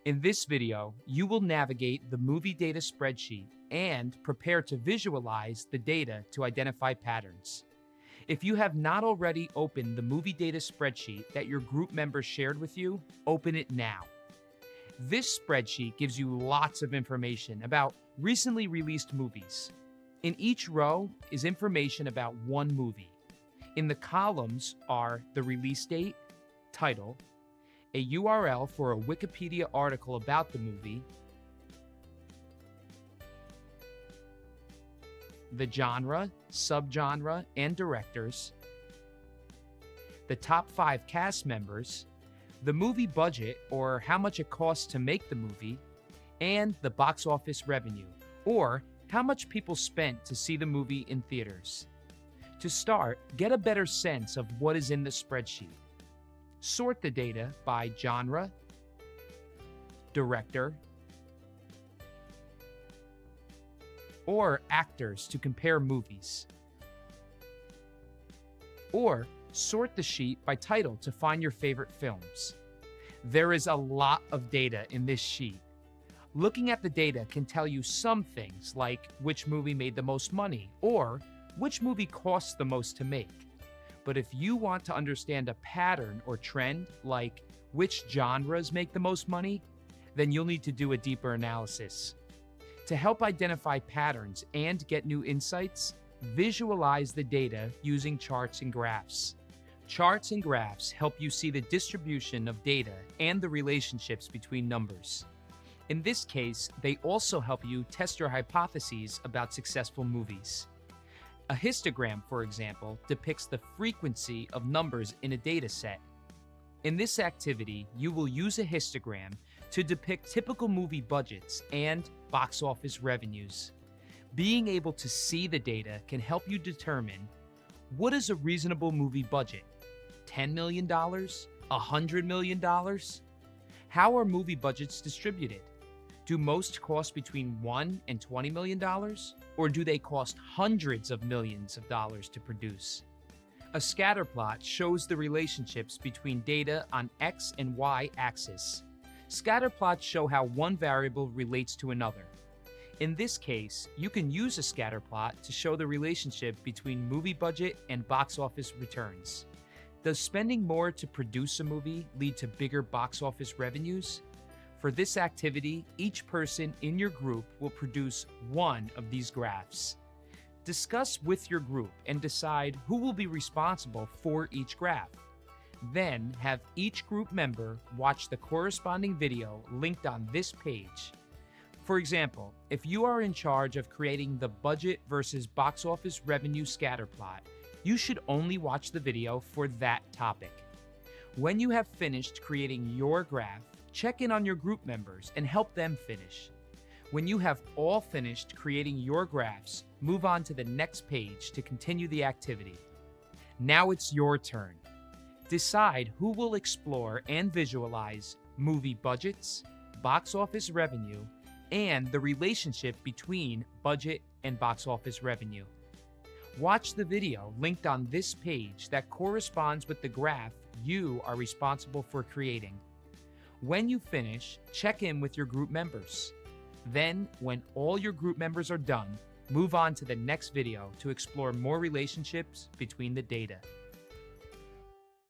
In this video, you will navigate the movie data spreadsheet and prepare to visualize the data to identify patterns. If you have not already opened the movie data spreadsheet that your group members shared with you, open it now. This spreadsheet gives you lots of information about recently released movies. In each row is information about one movie. In the columns are the release date, title, a URL for a Wikipedia article about the movie, the genre, subgenre, and directors, the top 5 cast members, the movie budget or how much it costs to make the movie, and the box office revenue, or how much people spent to see the movie in theaters. To start, get a better sense of what is in the spreadsheet. Sort the data by genre, director, or actors to compare movies. Or sort the sheet by title to find your favorite films. There is a lot of data in this sheet. Looking at the data can tell you some things like which movie made the most money or which movie costs the most to make. But if you want to understand a pattern or trend, like which genres make the most money, then you'll need to do a deeper analysis. To help identify patterns and get new insights, visualize the data using charts and graphs. Charts and graphs help you see the distribution of data and the relationships between numbers. In this case, they also help you test your hypotheses about successful movies. A histogram, for example, depicts the frequency of numbers in a data set. In this activity, you will use a histogram to depict typical movie budgets and box office revenues. Being able to see the data can help you determine what is a reasonable movie budget? $10 million? $100 million? How are movie budgets distributed? Do most cost between $1 and $20 million? Or do they cost hundreds of millions of dollars to produce? A scatterplot shows the relationships between data on X and Y axis. Scatterplots show how one variable relates to another. In this case, you can use a scatterplot to show the relationship between movie budget and box office returns. Does spending more to produce a movie lead to bigger box office revenues? For this activity, each person in your group will produce one of these graphs. Discuss with your group and decide who will be responsible for each graph. Then have each group member watch the corresponding video linked on this page. For example, if you are in charge of creating the budget versus box office revenue scatterplot, you should only watch the video for that topic. When you have finished creating your graph, check in on your group members and help them finish. When you have all finished creating your graphs, move on to the next page to continue the activity. Now it's your turn. Decide who will explore and visualize movie budgets, box office revenue, and the relationship between budget and box office revenue. Watch the video linked on this page that corresponds with the graph you are responsible for creating. When you finish, check in with your group members. Then, when all your group members are done, move on to the next video to explore more relationships between the data.